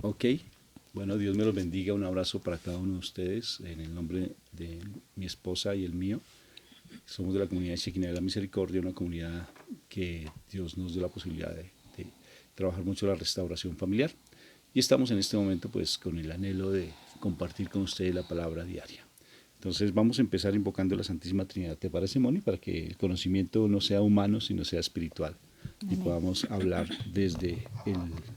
Ok, bueno, Dios me los bendiga. Un abrazo para cada uno de ustedes en el nombre de mi esposa y el mío. Somos de la comunidad Shekinah de la Misericordia, una comunidad que Dios nos dio la posibilidad de trabajar mucho la restauración familiar. Y estamos en este momento pues con el anhelo de compartir con ustedes la palabra diaria. Entonces vamos a empezar invocando la Santísima Trinidad. ¿Te parece, Moni? Para que el conocimiento no sea humano, sino sea espiritual. Y Amén. podamos hablar desde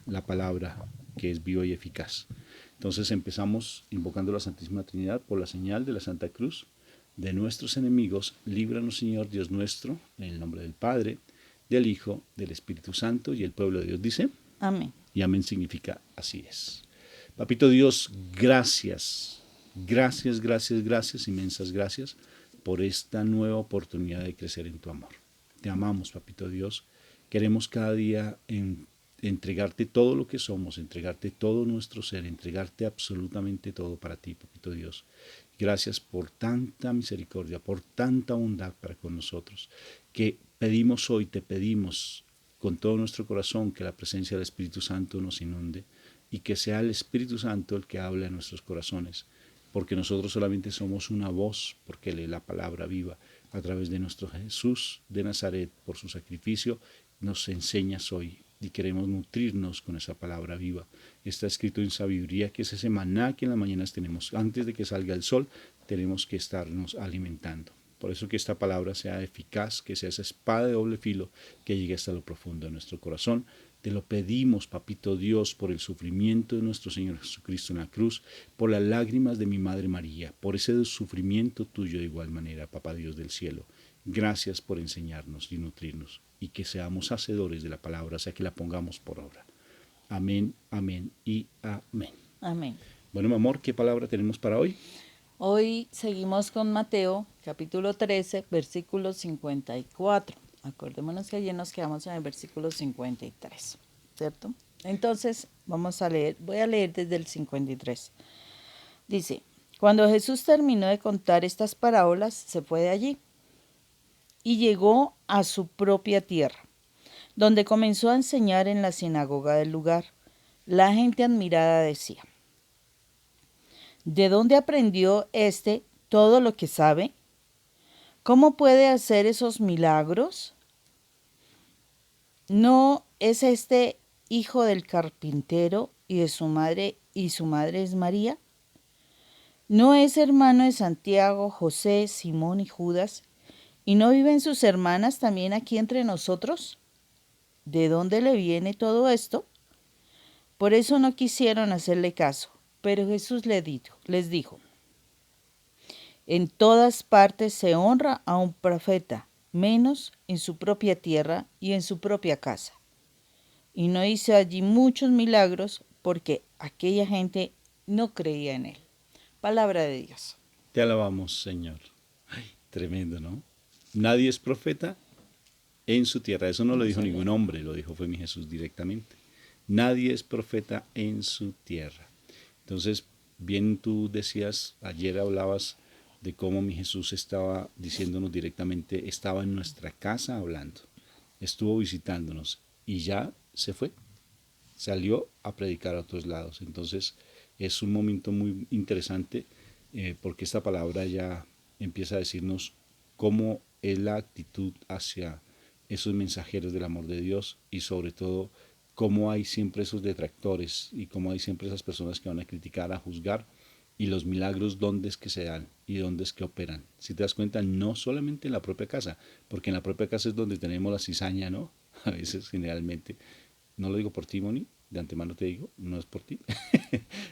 la palabra que es viva y eficaz. Entonces empezamos invocando la Santísima Trinidad por la señal de la Santa Cruz. De nuestros enemigos, líbranos, Señor Dios nuestro, en el nombre del Padre, del Hijo, del Espíritu Santo, y el pueblo de Dios dice, Amén. y amén significa así es. Papito Dios, gracias, gracias, gracias, gracias, inmensas gracias por esta nueva oportunidad de crecer en tu amor. Te amamos, Papito Dios. Queremos cada día entregarte todo lo que somos, entregarte todo nuestro ser, entregarte absolutamente todo para ti, Papito Dios. Gracias por tanta misericordia, por tanta bondad para con nosotros, que pedimos hoy, te pedimos con todo nuestro corazón que la presencia del Espíritu Santo nos inunde y que sea el Espíritu Santo el que hable en nuestros corazones, porque nosotros solamente somos una voz, porque lee la palabra viva a través de nuestro Jesús de Nazaret, por su sacrificio, nos enseñas hoy y queremos nutrirnos con esa palabra viva. Está escrito en sabiduría que es ese maná que en las mañanas tenemos. Antes de que salga el sol, tenemos que estarnos alimentando. Por eso que esta palabra sea eficaz, que sea esa espada de doble filo que llegue hasta lo profundo de nuestro corazón. Te lo pedimos, Papito Dios, por el sufrimiento de nuestro Señor Jesucristo en la cruz, por las lágrimas de mi Madre María, por ese sufrimiento tuyo de igual manera, Papá Dios del cielo. Gracias por enseñarnos y nutrirnos y que seamos hacedores de la palabra, o sea que la pongamos por obra. Amén, amén y amén. Amén. Bueno, mi amor, ¿qué palabra tenemos para hoy? Hoy seguimos con Mateo, capítulo 13, versículo 54. Acordémonos que ayer nos quedamos en el versículo 53, ¿cierto? Entonces, vamos a leer, voy a leer desde el 53. Dice, cuando Jesús terminó de contar estas parábolas, se fue de allí y llegó a su propia tierra, donde comenzó a enseñar en la sinagoga del lugar. La gente admirada decía, ¿de dónde aprendió este todo lo que sabe? ¿Cómo puede hacer esos milagros? ¿No es este hijo del carpintero y de su madre es María? ¿No es hermano de Santiago, José, Simón y Judas? ¿Y no viven sus hermanas también aquí entre nosotros? ¿De dónde le viene todo esto? Por eso no quisieron hacerle caso. Pero Jesús les dijo, en todas partes se honra a un profeta, menos en su propia tierra y en su propia casa. Y no hizo allí muchos milagros porque aquella gente no creía en él. Palabra de Dios. Te alabamos, Señor. Ay, tremendo, ¿no? Nadie es profeta en su tierra. Eso no lo Vamos dijo a ningún leer. hombre, lo dijo fue mi Jesús directamente. Nadie es profeta en su tierra. Entonces, bien tú decías, ayer hablabas de cómo mi Jesús estaba diciéndonos directamente, estaba en nuestra casa hablando, estuvo visitándonos y ya se fue, salió a predicar a otros lados. Entonces, es un momento muy interesante porque esta palabra ya empieza a decirnos cómo es la actitud hacia esos mensajeros del amor de Dios y sobre todo cómo hay siempre esos detractores y cómo hay siempre esas personas que van a criticar, a juzgar y los milagros dónde es que se dan y dónde es que operan. Si te das cuenta, no solamente en la propia casa, porque en la propia casa es donde tenemos la cizaña, ¿no? A veces, generalmente, no lo digo por ti, Moni, de antemano te digo, no es por ti,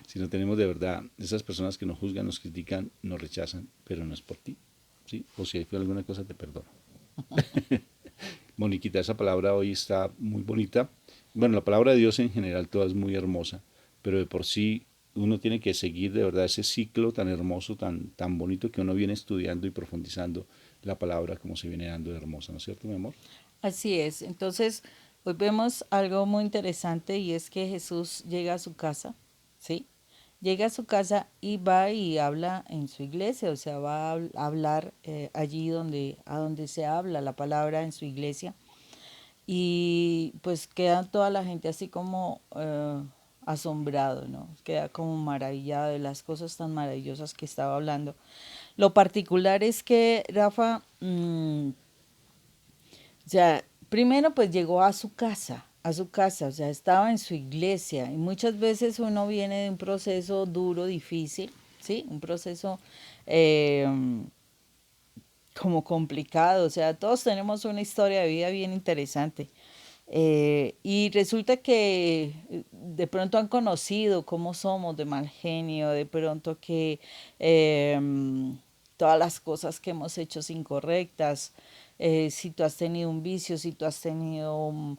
sino tenemos de verdad esas personas que nos juzgan, nos critican, nos rechazan, pero no es por ti, ¿sí? O si hay alguna cosa te perdono. Moniquita, esa palabra hoy está muy bonita. Bueno, la palabra de Dios en general toda es muy hermosa, pero de por sí uno tiene que seguir de verdad ese ciclo tan hermoso, tan bonito que uno viene estudiando y profundizando la palabra como se viene dando de hermosa, ¿no es cierto, mi amor? Así es. Entonces, hoy vemos algo muy interesante y es que Jesús llega a su casa, ¿sí? Llega a su casa y va y habla en su iglesia, o sea, va a hablar allí a donde se habla la palabra en su iglesia. Y pues queda toda la gente así como asombrado, ¿no? Queda como maravillado de las cosas tan maravillosas que estaba hablando. Lo particular es que Rafa, o sea, primero pues llegó a su casa, o sea, estaba en su iglesia y muchas veces uno viene de un proceso duro, difícil, ¿sí? Un proceso eh, como complicado, o sea, todos tenemos una historia de vida bien interesante. Y resulta que de pronto han conocido cómo somos de mal genio, de pronto que eh, todas las cosas que hemos hecho incorrectas, si tú has tenido un vicio, si tú has tenido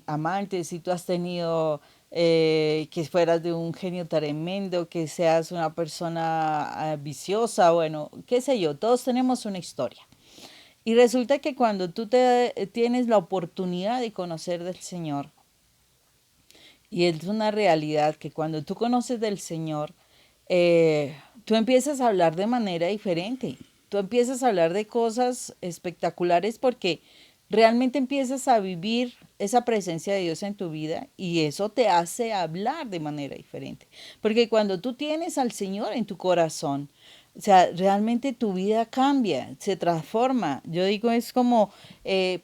amantes, si tú has tenido que fueras de un genio tremendo, que seas una persona viciosa, bueno, qué sé yo, todos tenemos una historia. Y resulta que cuando tú tienes la oportunidad de conocer del Señor, y es una realidad que cuando tú conoces del Señor, tú empiezas a hablar de manera diferente. Tú empiezas a hablar de cosas espectaculares porque realmente empiezas a vivir esa presencia de Dios en tu vida y eso te hace hablar de manera diferente. Porque cuando tú tienes al Señor en tu corazón, o sea, realmente tu vida cambia, se transforma. Yo digo, es como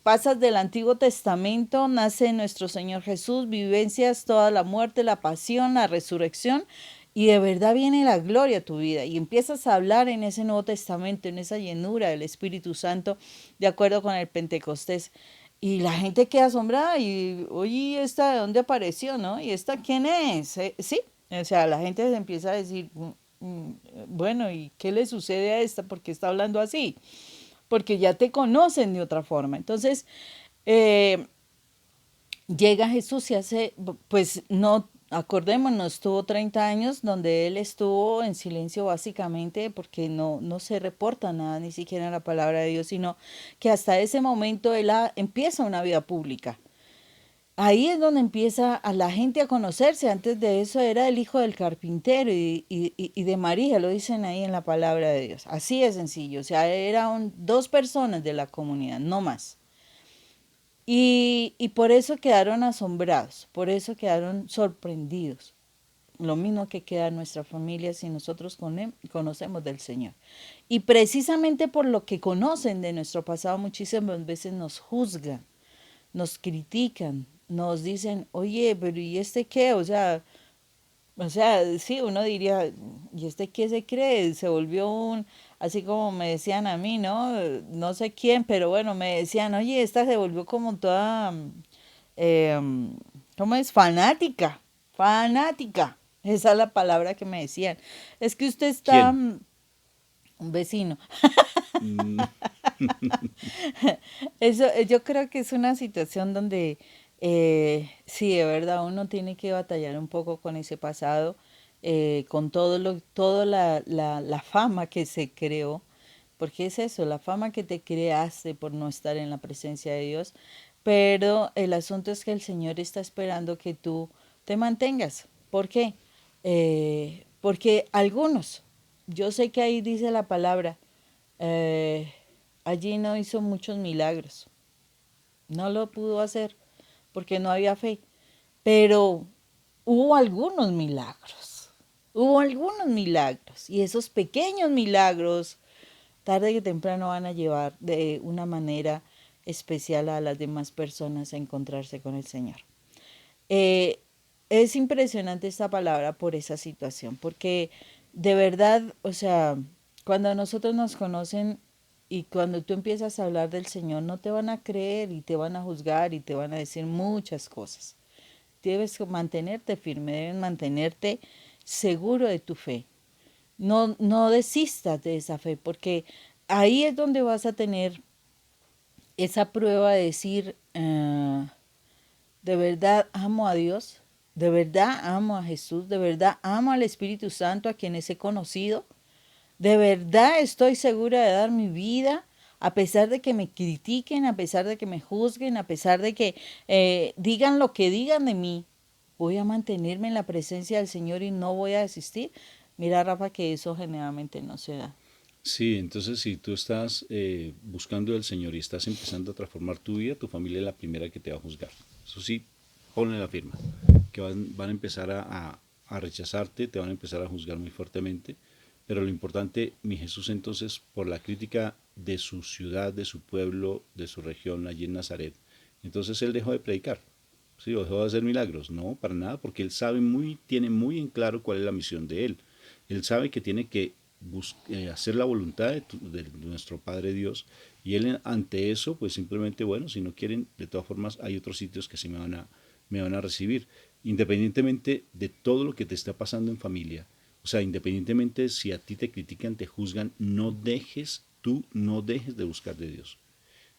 pasas del Antiguo Testamento, nace nuestro Señor Jesús, vivencias toda la muerte, la pasión, la resurrección, y de verdad viene la gloria a tu vida y empiezas a hablar en ese Nuevo Testamento, en esa llenura del Espíritu Santo, de acuerdo con el Pentecostés. Y la gente queda asombrada y, oye, ¿esta de dónde apareció, no? ¿Y esta quién es? Sí, o sea, la gente se empieza a decir, bueno, ¿y qué le sucede a esta? ¿Por qué está hablando así? Porque ya te conocen de otra forma. Entonces, eh, llega Jesús y hace, pues no, acordémonos, tuvo 30 años donde él estuvo en silencio básicamente porque no se reporta nada, ni siquiera la palabra de Dios, sino que hasta ese momento él empieza una vida pública. Ahí es donde empieza a la gente a conocerse. Antes de eso era el hijo del carpintero y de María, lo dicen ahí en la palabra de Dios. Así de sencillo. O sea, eran dos personas de la comunidad, no más. Y por eso quedaron asombrados, por eso quedaron sorprendidos. Lo mismo que queda en nuestra familia si nosotros conocemos del Señor. Y precisamente por lo que conocen de nuestro pasado, muchísimas veces nos juzgan, nos critican, nos dicen, oye, pero ¿y este qué? Sí, uno diría, ¿y este qué se cree? Se volvió así como me decían a mí, ¿no? No sé quién, pero bueno, me decían, oye, esta se volvió como toda, eh, ¿cómo es? Fanática, fanática. Esa es la palabra que me decían. Es que usted está, ¿Quién? un vecino. Mm, Eso, yo creo que es una situación donde sí, de verdad, uno tiene que batallar un poco con ese pasado, con toda la fama que se creó, porque es eso, la fama que te creaste por no estar en la presencia de Dios, pero el asunto es que el Señor está esperando que tú te mantengas. ¿Por qué? Porque algunos, yo sé que ahí dice la palabra, eh, allí no hizo muchos milagros, no lo pudo hacer porque no había fe, pero hubo algunos milagros y esos pequeños milagros tarde que temprano van a llevar de una manera especial a las demás personas a encontrarse con el Señor. Eh, es impresionante esta palabra por esa situación, porque de verdad, o sea, cuando nosotros nos conocen y cuando tú empiezas a hablar del Señor, no te van a creer y te van a juzgar y te van a decir muchas cosas. Debes mantenerte firme, debes mantenerte seguro de tu fe. No desistas de esa fe, porque ahí es donde vas a tener esa prueba de decir, de verdad amo a Dios, de verdad amo a Jesús, de verdad amo al Espíritu Santo a quienes he conocido, de verdad estoy segura de dar mi vida a pesar de que me critiquen, a pesar de que me juzguen, a pesar de que digan lo que digan de mí, voy a mantenerme en la presencia del Señor y no voy a desistir. Mira, Rafa, que eso generalmente no se da. sí, entonces si tú estás buscando al Señor y estás empezando a transformar tu vida, tu familia es la primera que te va a juzgar. Eso sí, ponle la firma, que van a empezar a rechazarte, te van a empezar a juzgar muy fuertemente, pero lo importante, mi Jesús entonces, por la crítica de su ciudad, de su pueblo, de su región, allí en Nazaret, entonces él dejó de predicar, ¿sí? O dejó de hacer milagros, no, para nada, porque él sabe tiene muy en claro cuál es la misión de él. Él sabe que tiene que hacer la voluntad de nuestro Padre Dios, y él ante eso, pues simplemente, bueno, si no quieren, de todas formas, hay otros sitios que sí me van a recibir, independientemente de todo lo que te está pasando en familia. O sea, independientemente si a ti te critican, te juzgan, no dejes de buscar de Dios.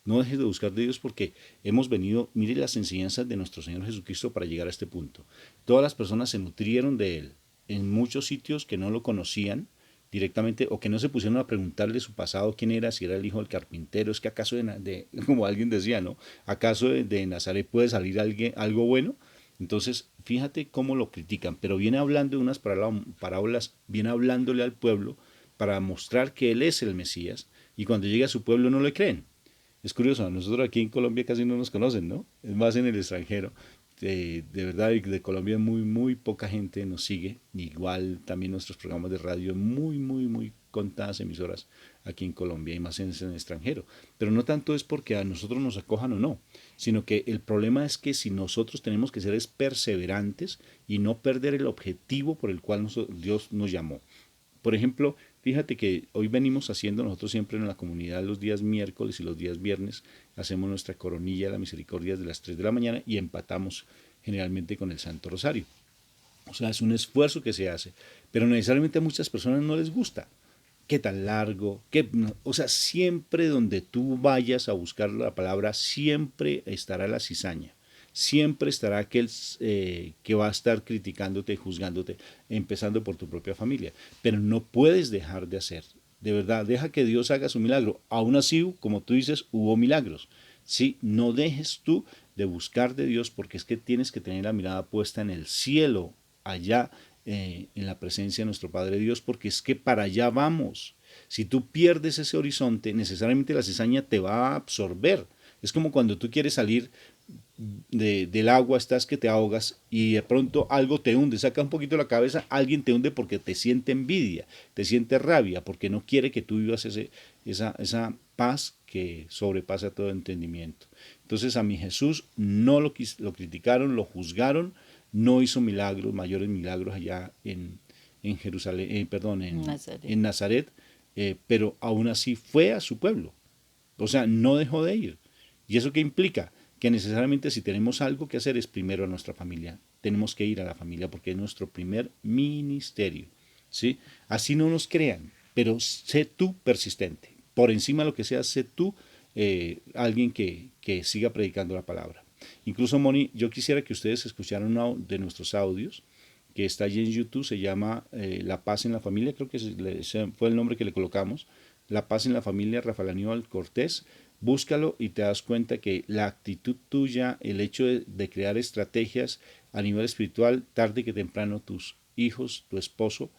No dejes de buscar de Dios porque hemos venido, mire las enseñanzas de nuestro Señor Jesucristo para llegar a este punto. Todas las personas se nutrieron de Él en muchos sitios que no lo conocían directamente o que no se pusieron a preguntarle su pasado quién era, si era el hijo del carpintero, es que acaso como alguien decía, ¿no? ¿Acaso de Nazaret puede salir algo bueno? Entonces, fíjate cómo lo critican, pero viene hablando de unas parábolas, viene hablándole al pueblo para mostrar que Él es el Mesías, y cuando llega a su pueblo no le creen. Es curioso, a nosotros aquí en Colombia casi no nos conocen, ¿no? Es más en el extranjero. De verdad, de Colombia muy poca gente nos sigue. Igual también nuestros programas de radio, muy contadas emisoras aquí en Colombia y más en el extranjero. Pero no tanto es porque a nosotros nos acojan o no, sino que el problema es que si nosotros tenemos que ser perseverantes y no perder el objetivo por el cual Dios nos llamó. Por ejemplo, fíjate que hoy venimos haciendo nosotros siempre en la comunidad los días miércoles y los días viernes, hacemos nuestra coronilla de la misericordia de las 3 de la mañana y empatamos generalmente con el Santo Rosario. O sea, es un esfuerzo que se hace, pero necesariamente a muchas personas no les gusta. ¿Qué tan largo? O sea, siempre donde tú vayas a buscar la palabra, siempre estará la cizaña. Siempre estará aquel que va a estar criticándote y juzgándote, empezando por tu propia familia. Pero no puedes dejar de hacer. De verdad, deja que Dios haga su milagro. Aún así, como tú dices, hubo milagros. Sí, no dejes tú de buscar de Dios porque es que tienes que tener la mirada puesta en el cielo, allá en la presencia de nuestro Padre Dios, porque es que para allá vamos. Si tú pierdes ese horizonte, necesariamente la cizaña te va a absorber. Es como cuando tú quieres salir del agua, estás que te ahogas y de pronto algo te hunde, saca un poquito la cabeza, alguien te hunde porque te siente envidia, te siente rabia, porque no quiere que tú vivas esa paz que sobrepasa todo entendimiento. Entonces a mi Jesús no lo criticaron, lo juzgaron, no hizo milagros, mayores milagros allá en Jerusalén, perdón, Nazaret. en Nazaret, pero aún así fue a su pueblo, o sea, no dejó de ir. ¿Y eso qué implica? Que necesariamente si tenemos algo que hacer es primero a nuestra familia. Tenemos que ir a la familia porque es nuestro primer ministerio. ¿Sí? Así no nos crean, pero sé tú persistente. Por encima de lo que sea, sé tú alguien que siga predicando la palabra. Incluso, Moni, yo quisiera que ustedes escucharan uno de nuestros audios que está allí en YouTube, se llama La Paz en la Familia, creo que ese fue el nombre que le colocamos, La Paz en la Familia, Rafael Aníbal Cortés. Búscalo y te das cuenta que la actitud tuya, el hecho de crear estrategias a nivel espiritual, tarde que temprano tus hijos, tu esposo,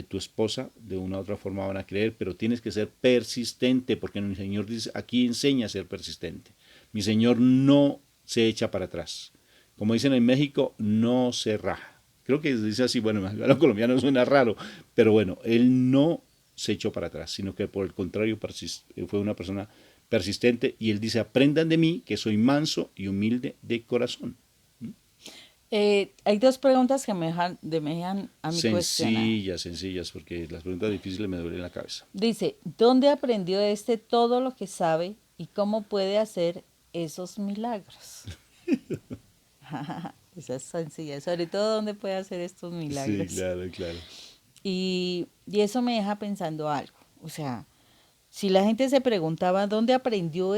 tu esposa, de una u otra forma van a creer, pero tienes que ser persistente, porque mi Señor dice, aquí enseña a ser persistente. Mi Señor no se echa para atrás. Como dicen en México, no se raja. Creo que se dice así, bueno, a los colombianos suena raro, pero bueno, Él no se echó para atrás, sino que por el contrario fue una persona persistente, y él dice, aprendan de mí que soy manso y humilde de corazón. Hay dos preguntas que me dejan a mí cuestionar. Sencillas, porque las preguntas difíciles me duelen la cabeza. Dice, ¿dónde aprendió todo lo que sabe y cómo puede hacer esos milagros? Esa es sencilla, sobre todo dónde puede hacer estos Sí, milagros. claro. Y eso me deja pensando algo. O sea, si la gente se preguntaba dónde aprendió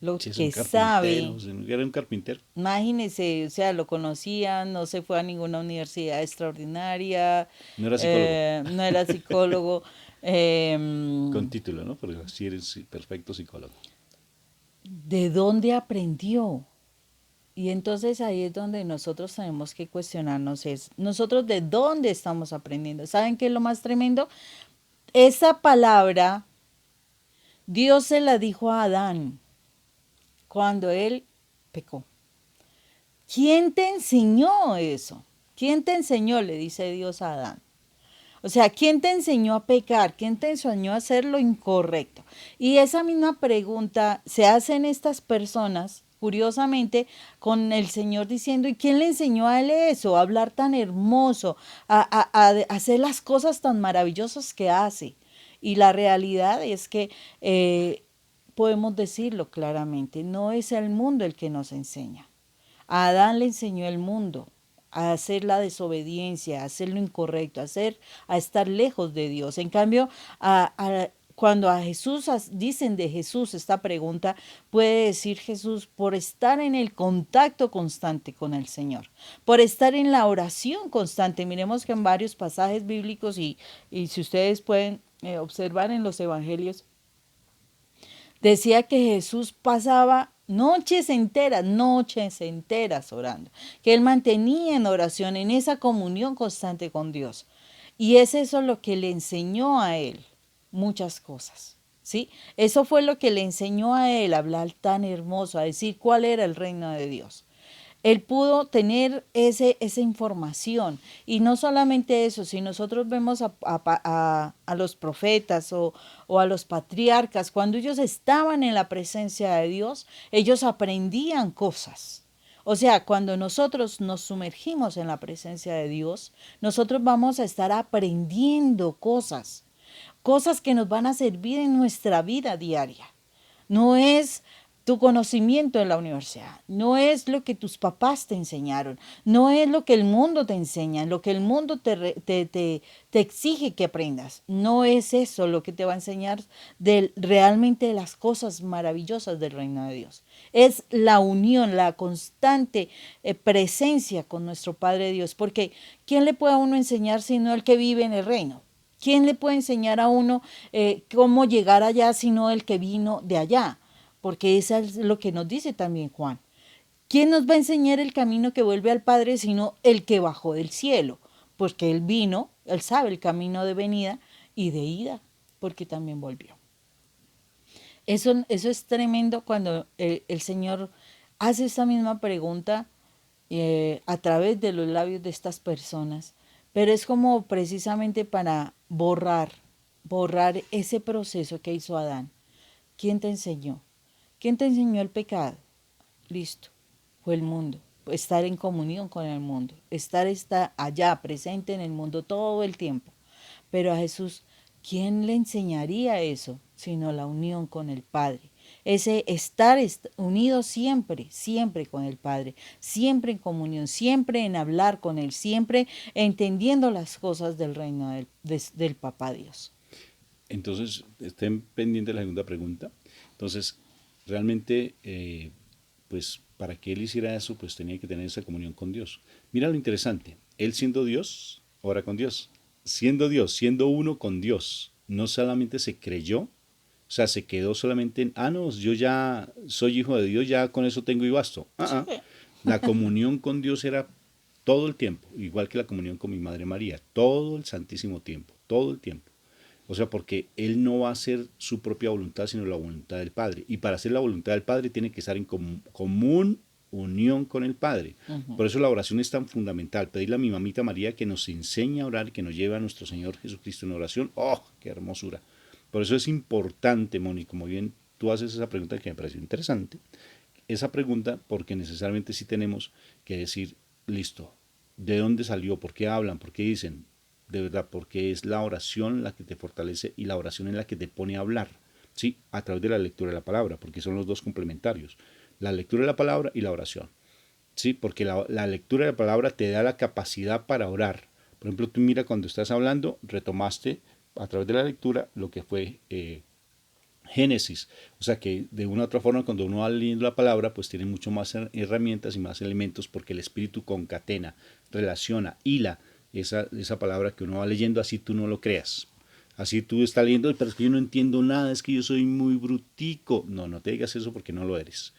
lo Si es un que carpintero, sabe, si era un carpintero. imagínese, o sea, lo conocían, no se fue a ninguna universidad extraordinaria, No era psicólogo, no era psicólogo. con título, ¿no? Porque sí eres perfecto psicólogo. ¿De dónde aprendió? Y entonces ahí es donde nosotros tenemos que cuestionarnos nosotros de dónde estamos aprendiendo. ¿Saben qué es lo más tremendo? Esa palabra Dios se la dijo a Adán cuando él pecó. ¿quién te enseñó eso? ¿Quién te enseñó? Le dice Dios a Adán. O sea, ¿quién te enseñó a pecar? ¿Quién te enseñó a hacer lo incorrecto? Y esa misma pregunta se hacen estas personas, curiosamente, con el Señor diciendo, ¿y quién le enseñó a él eso? A hablar tan hermoso, a hacer las cosas tan maravillosas que hace. Y la realidad es que podemos decirlo claramente, no es el mundo el que nos enseña. A Adán le enseñó el mundo a hacer la desobediencia, a hacer lo incorrecto, a estar lejos de Dios. En cambio, cuando a Jesús dicen de Jesús esta pregunta, puede decir Jesús por estar en el contacto constante con el Señor, por estar en la oración constante. Miremos que en varios pasajes bíblicos y si ustedes pueden observar en los evangelios, decía que Jesús pasaba noches enteras orando, que él mantenía en oración, en esa comunión constante con Dios. Y es eso lo que le enseñó a él muchas cosas, ¿sí? Eso fue lo que le enseñó a él a hablar tan hermoso, a decir cuál era el reino de Dios. Él pudo tener esa información. Y no solamente eso, si nosotros vemos a los profetas o a los patriarcas, cuando ellos estaban en la presencia de Dios, ellos aprendían cosas. O sea, cuando nosotros nos sumergimos en la presencia de Dios, nosotros vamos a estar aprendiendo cosas que nos van a servir en nuestra vida diaria. No es tu conocimiento en la universidad, no es lo que tus papás te enseñaron, no es lo que el mundo te enseña, lo que el mundo te exige que aprendas. No es eso lo que te va a enseñar realmente las cosas maravillosas del reino de Dios. Es la unión, la constante presencia con nuestro Padre Dios, porque ¿quién le puede a uno enseñar sino el que vive en el reino? ¿Quién le puede enseñar a uno cómo llegar allá sino el que vino de allá? Porque eso es lo que nos dice también Juan. ¿Quién nos va a enseñar el camino que vuelve al Padre sino el que bajó del cielo? Porque él vino, él sabe el camino de venida y de ida, porque también volvió. Eso es tremendo cuando el Señor hace esta misma pregunta a través de los labios de estas personas, pero es como precisamente para borrar ese proceso que hizo Adán. ¿Quién te enseñó? ¿Quién te enseñó el pecado? Listo, fue el mundo. Estar en comunión con el mundo, estar allá presente en el mundo todo el tiempo. Pero a Jesús, ¿quién le enseñaría eso sino la unión con el Padre? Ese estar unido siempre, siempre con el Padre, siempre en comunión, siempre en hablar con Él, siempre entendiendo las cosas del reino del Papá Dios. Entonces, estén pendientes de la segunda pregunta. Entonces, realmente, pues para que él hiciera eso, pues tenía que tener esa comunión con Dios. Mira lo interesante, él siendo Dios, ora con Dios. Siendo Dios, siendo uno con Dios, no solamente se creyó, o sea, se quedó solamente en, no, yo ya soy hijo de Dios, ya con eso tengo y basto. La comunión con Dios era todo el tiempo, igual que la comunión con mi Madre María, todo el santísimo tiempo, todo el tiempo. O sea, porque él no va a hacer su propia voluntad, sino la voluntad del Padre. Y para hacer la voluntad del Padre tiene que estar en común unión con el Padre. Por eso la oración es tan fundamental. Pedirle a mi mamita María que nos enseñe a orar, que nos lleve a nuestro Señor Jesucristo en oración. ¡Oh, qué hermosura! Por eso es importante, Moni, como bien tú haces esa pregunta que me pareció interesante. Esa pregunta porque necesariamente sí tenemos que decir, listo, ¿de dónde salió? ¿Por qué hablan? ¿Por qué dicen? De verdad, porque es la oración la que te fortalece y la oración es la que te pone a hablar, ¿sí? A través de la lectura de la palabra, porque son los dos complementarios, la lectura de la palabra y la oración, ¿sí? Porque la lectura de la palabra te da la capacidad para orar. Por ejemplo, tú mira cuando estás hablando, retomaste a través de la lectura lo que fue Génesis, o sea que de una u otra forma cuando uno va leyendo la palabra pues tiene mucho más herramientas y más elementos porque el espíritu concatena, relaciona, hila esa palabra que uno va leyendo así tú no lo creas. Así tú estás leyendo, pero es que yo no entiendo nada, es que yo soy muy brutico. No, no te digas eso porque no lo eres.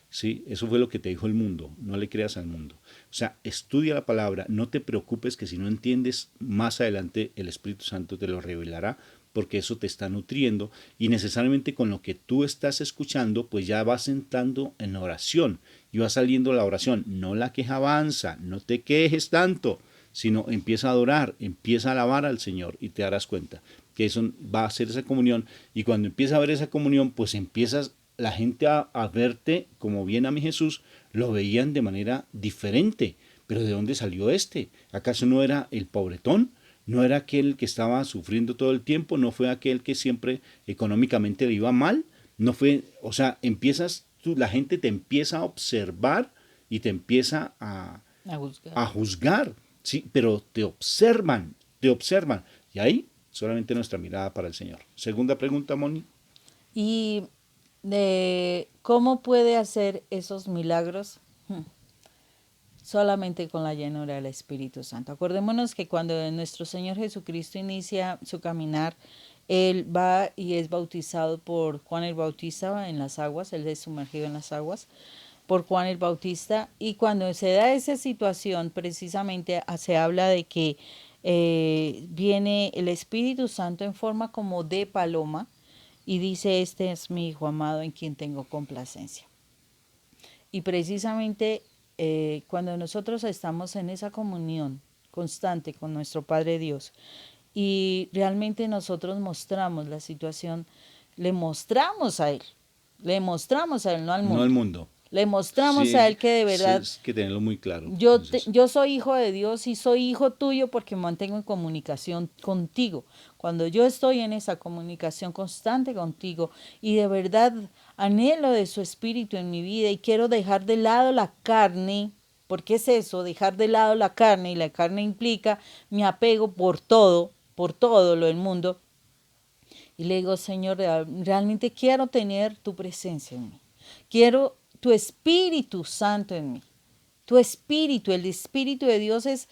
¿Sí? Eso fue lo que te dijo el mundo, no le creas al mundo. O sea, estudia la palabra, no te preocupes que si no entiendes, más adelante el Espíritu Santo te lo revelará porque eso te está nutriendo y necesariamente con lo que tú estás escuchando, pues ya vas entrando en oración y va saliendo la oración, no la queja avanza, no te quejes tanto, sino empieza a adorar, empieza a alabar al Señor y te darás cuenta que eso va a ser esa comunión y cuando empieza a ver esa comunión, pues empiezas la gente a verte como bien a mi Jesús, lo veían de manera diferente. Pero ¿de dónde salió este? ¿Acaso no era el pobretón? ¿No era aquel que estaba sufriendo todo el tiempo? ¿No fue aquel que siempre económicamente le iba mal? No fue, o sea, empiezas, la gente te empieza a observar y te empieza a juzgar, sí, pero te observan. Y ahí solamente nuestra mirada para el Señor. Segunda pregunta, Moni. ¿Y de cómo puede hacer esos milagros? Solamente con la llenura del Espíritu Santo. Acordémonos que cuando nuestro Señor Jesucristo inicia su caminar, Él va y es bautizado por Juan el Bautista en las aguas, Él es sumergido en las aguas por Juan el Bautista, y cuando se da esa situación, precisamente se habla de que viene el Espíritu Santo en forma como de paloma, y dice, este es mi Hijo amado en quien tengo complacencia. Y precisamente cuando nosotros estamos en esa comunión constante con nuestro Padre Dios y realmente nosotros mostramos la situación, le mostramos a Él, no al No al mundo. mundo. Le mostramos a Sí, Él que de sí, verdad es que tenerlo muy claro. yo soy hijo de Dios y soy hijo tuyo porque me mantengo en comunicación contigo. Cuando yo estoy en esa comunicación constante contigo y de verdad anhelo de su espíritu en mi vida y quiero dejar de lado la carne, porque es eso, dejar de lado la carne, y la carne implica mi apego por todo lo del mundo. Y le digo, Señor, realmente quiero tener tu presencia en mí. Quiero tu Espíritu Santo en mí. Tu espíritu, el espíritu de Dios es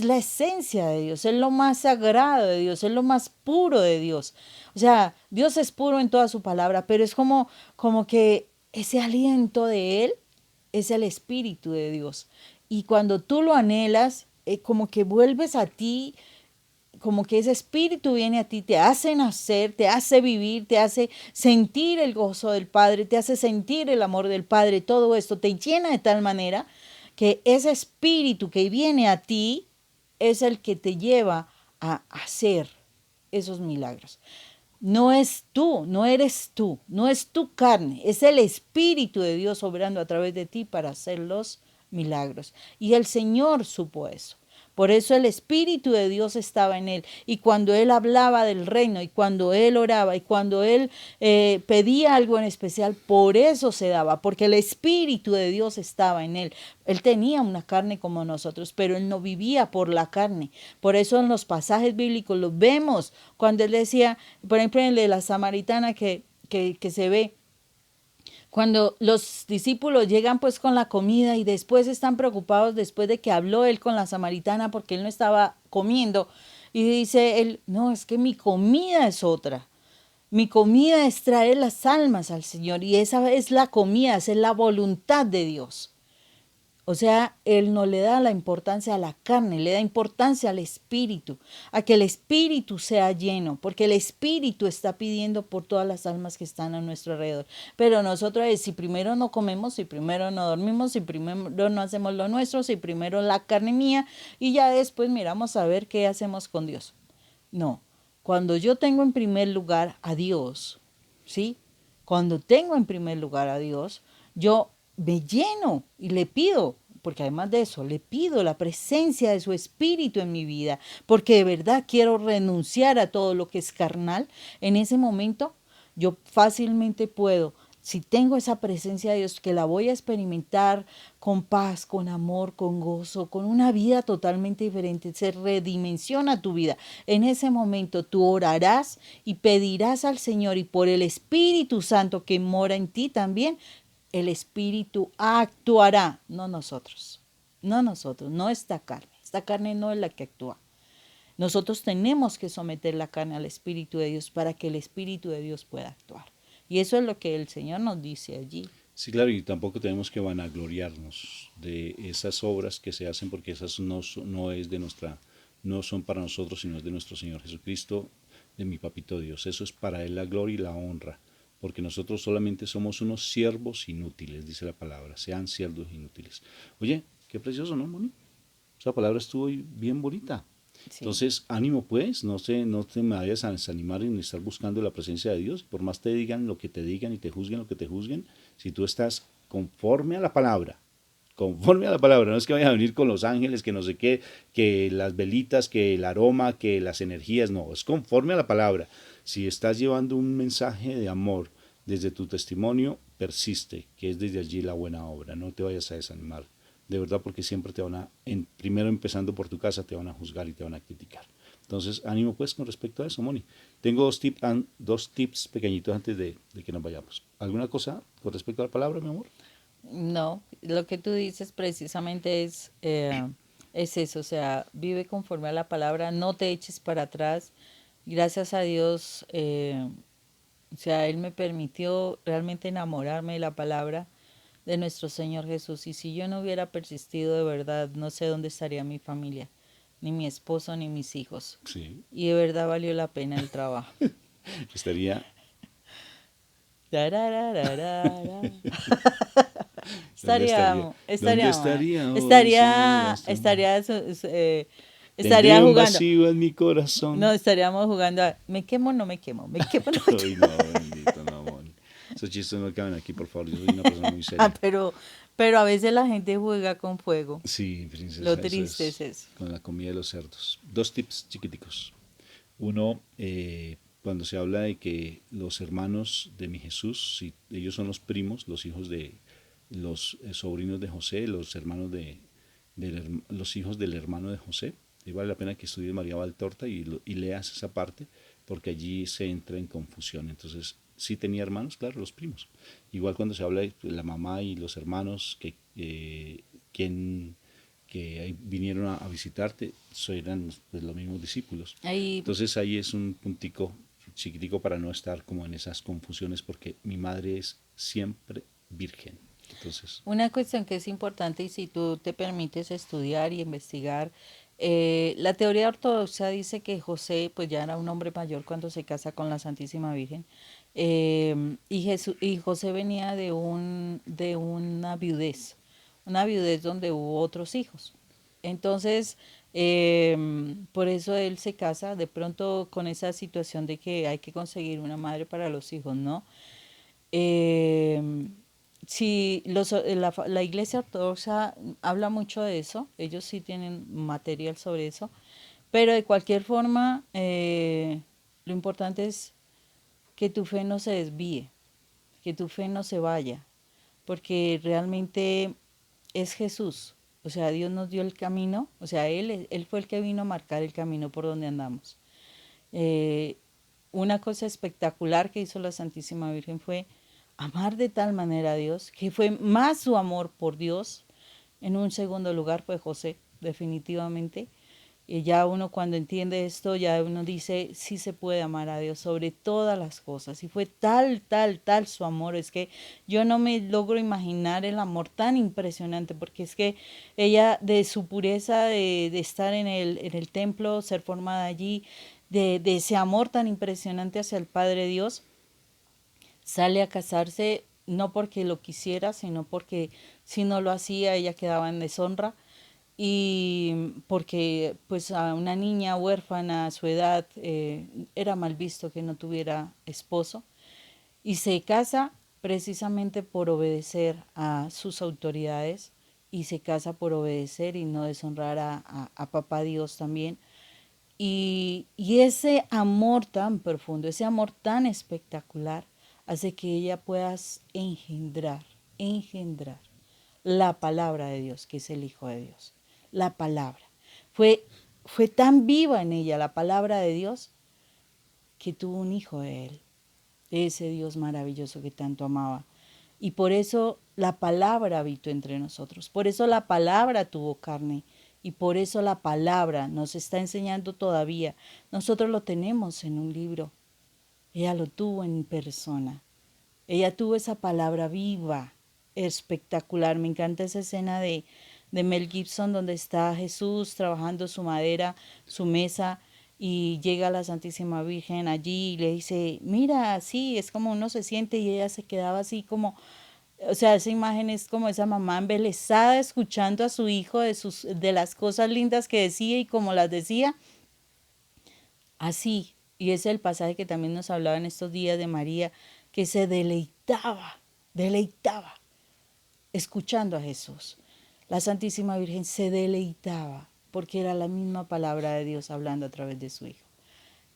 la esencia de Dios, es lo más sagrado de Dios, es lo más puro de Dios. O sea, Dios es puro en toda su palabra, pero es como que ese aliento de Él es el espíritu de Dios. Y cuando tú lo anhelas, como que vuelves a ti, como que ese espíritu viene a ti, te hace nacer, te hace vivir, te hace sentir el gozo del Padre, te hace sentir el amor del Padre, todo esto te llena de tal manera que ese espíritu que viene a ti es el que te lleva a hacer esos milagros. No es tú, no eres tú, no es tu carne, es el Espíritu de Dios obrando a través de ti para hacer los milagros. Y el Señor supo eso. Por eso el Espíritu de Dios estaba en él. Y cuando él hablaba del reino, y cuando él oraba, y cuando él pedía algo en especial, por eso se daba, porque el Espíritu de Dios estaba en él. Él tenía una carne como nosotros, pero él no vivía por la carne. Por eso en los pasajes bíblicos lo vemos cuando él decía, por ejemplo, en el de la samaritana que se ve, cuando los discípulos llegan pues con la comida y después están preocupados después de que habló él con la samaritana porque él no estaba comiendo y dice él, no, es que mi comida es otra. Mi comida es traer las almas al Señor y esa es la comida, esa es la voluntad de Dios. O sea, él no le da la importancia a la carne, le da importancia al espíritu, a que el espíritu sea lleno, porque el espíritu está pidiendo por todas las almas que están a nuestro alrededor. Pero nosotros, si primero no comemos, si primero no dormimos, si primero no hacemos lo nuestro, si primero la carne mía, y ya después miramos a ver qué hacemos con Dios. No, cuando yo tengo en primer lugar a Dios, ¿sí? Cuando tengo en primer lugar a Dios, yo me lleno y le pido, porque además de eso, le pido la presencia de su espíritu en mi vida, porque de verdad quiero renunciar a todo lo que es carnal. En ese momento, yo fácilmente puedo, si tengo esa presencia de Dios, que la voy a experimentar con paz, con amor, con gozo, con una vida totalmente diferente, se redimensiona tu vida. En ese momento tú orarás y pedirás al Señor y por el Espíritu Santo que mora en ti también, el Espíritu actuará, no nosotros, no esta carne. Esta carne no es la que actúa. Nosotros tenemos que someter la carne al Espíritu de Dios para que el Espíritu de Dios pueda actuar. Y eso es lo que el Señor nos dice allí. Sí, claro, y tampoco tenemos que vanagloriarnos de esas obras que se hacen porque esas no es de nuestra, no son para nosotros, sino es de nuestro Señor Jesucristo. de mi papito Dios. Eso es para Él la gloria y la honra, porque nosotros solamente somos unos siervos inútiles, dice la palabra, sean siervos inútiles. Oye, qué precioso, ¿no, Moni? Esa palabra estuvo bien bonita. Sí. Entonces, ánimo pues, no te me vayas a desanimar en estar buscando la presencia de Dios. Por más te digan lo que te digan y te juzguen lo que te juzguen, si tú estás conforme a la palabra, no es que vayas a venir con los ángeles, que no sé qué, que las velitas, que el aroma, que las energías, no, es conforme a la palabra. Si estás llevando un mensaje de amor desde tu testimonio, persiste, que es desde allí la buena obra, no te vayas a desanimar de verdad, porque siempre te van primero empezando por tu casa, te van a juzgar y te van a criticar. Entonces, ánimo pues con respecto a eso, Moni. Tengo dos tips pequeñitos antes de que nos vayamos. ¿Alguna cosa con respecto a la palabra, mi amor? No, lo que tú dices precisamente es eso, o sea, vive conforme a la palabra, no te eches para atrás. Gracias a Dios, o sea, Él me permitió realmente enamorarme de la palabra de nuestro Señor Jesús. Y si yo no hubiera persistido de verdad, no sé dónde estaría mi familia, ni mi esposo, ni mis hijos. Sí. Y de verdad valió la pena el trabajo. Estaría, Tararararara. ¿dónde estaría? ¿Dónde Estaría, estaría hoy si no estaría, hubieras tú? estaría, estaría Tendría un jugando. vacío en mi No, corazón. estaríamos jugando a, me quemo, no me quemo, me quemo, no me Ay, quemo. no, bendito, no, Moni. Esos chistes no caben aquí, por favor. Yo soy una persona muy Ah, seria. pero a veces la gente juega con fuego. Sí, Lo princesa, eso triste es es eso. con la comida de los cerdos. Dos tips chiquiticos. Uno, cuando se habla de que los hermanos de mi Jesús, si ellos son los primos, los hijos de los sobrinos de José, los hermanos los hijos del hermano de José, y vale la pena que estudies María Valtorta y leas esa parte, porque allí se entra en confusión. Entonces, sí tenía hermanos, claro, los primos. Igual cuando se habla de la mamá y los hermanos quien que ahí vinieron a visitarte, eran pues, los mismos discípulos. Ahí Entonces ahí es un puntico chiquitico para no estar como en esas confusiones, porque mi madre es siempre virgen. Entonces, una cuestión que es importante y si tú te permites estudiar y investigar, la teoría ortodoxa dice que José pues ya era un hombre mayor cuando se casa con la Santísima Virgen y José venía de una viudez donde hubo otros hijos. Entonces, por eso él se casa de pronto con esa situación de que hay que conseguir una madre para los hijos, ¿no? Eh, sí, la Iglesia Ortodoxa habla mucho de eso, ellos sí tienen material sobre eso, pero de cualquier forma, lo importante es que tu fe no se desvíe, que tu fe no se vaya, porque realmente es Jesús. O sea, Dios nos dio el camino, o sea, Él fue el que vino a marcar el camino por donde andamos. Eh, una cosa espectacular que hizo la Santísima Virgen fue amar de tal manera a Dios, que fue más su amor por Dios. En un segundo lugar fue José, definitivamente. Y ya uno cuando entiende esto, ya uno dice, sí se puede amar a Dios sobre todas las cosas. Y fue tal su amor. Es que yo no me logro imaginar el amor tan impresionante, porque es que ella de su pureza, de estar en el templo, ser formada allí, de ese amor tan impresionante hacia el Padre Dios, sale a casarse no porque lo quisiera, sino porque si no lo hacía ella quedaba en deshonra y porque pues a una niña huérfana a su edad era mal visto que no tuviera esposo y se casa precisamente por obedecer a sus autoridades y se casa por obedecer y no deshonrar a papá Dios también. Y ese amor tan profundo, ese amor tan espectacular, hace que ella pueda engendrar la palabra de Dios, que es el Hijo de Dios. La palabra. Fue, fue tan viva en ella la palabra de Dios que tuvo un hijo de él, de ese Dios maravilloso que tanto amaba. Y por eso la palabra habitó entre nosotros, por eso la palabra tuvo carne y por eso la palabra nos está enseñando todavía. Nosotros lo tenemos en un libro, ella lo tuvo en persona. Ella tuvo esa palabra viva, espectacular. Me encanta esa escena de Mel Gibson donde está Jesús trabajando su madera, su mesa, y llega la Santísima Virgen allí y le dice, mira, sí, es como uno se siente y ella se quedaba así como, o sea, esa imagen es como esa mamá embelesada escuchando a su hijo de las cosas lindas que decía y como las decía, así. Y es el pasaje que también nos hablaba en estos días de María, que se deleitaba escuchando a Jesús. La Santísima Virgen se deleitaba porque era la misma palabra de Dios hablando a través de su Hijo.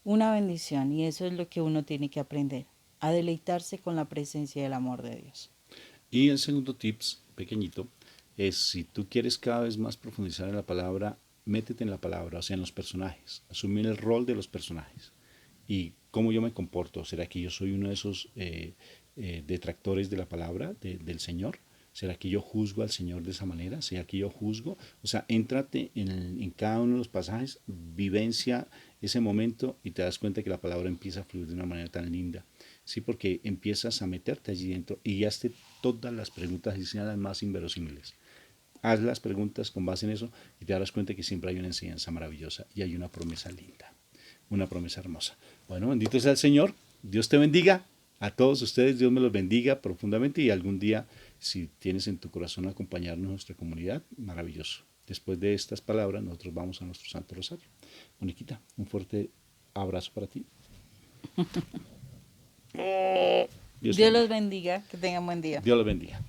Una bendición, y eso es lo que uno tiene que aprender, a deleitarse con la presencia y el amor de Dios. Y el segundo tips, pequeñito, es si tú quieres cada vez más profundizar en la palabra, métete en la palabra, o sea, en los personajes, asumir el rol de los personajes. Y cómo yo me comporto. ¿Será que yo soy uno de esos detractores de la palabra del Señor? ¿Será que yo juzgo al Señor de esa manera? ¿Será que yo juzgo? O sea, éntrate en cada uno de los pasajes, vivencia ese momento y te das cuenta que la palabra empieza a fluir de una manera tan linda. Sí, porque empiezas a meterte allí dentro y hazte todas las preguntas y sean las más inverosímiles. Haz las preguntas con base en eso y te darás cuenta que siempre hay una enseñanza maravillosa y hay una promesa linda, una promesa hermosa. Bueno, bendito sea el Señor. Dios te bendiga. A todos ustedes, Dios me los bendiga profundamente y algún día, si tienes en tu corazón acompañarnos a nuestra comunidad, maravilloso. Después de estas palabras, nosotros vamos a nuestro Santo Rosario. Moniquita, un fuerte abrazo para ti. Dios los bendiga, que tengan buen día. Dios los bendiga.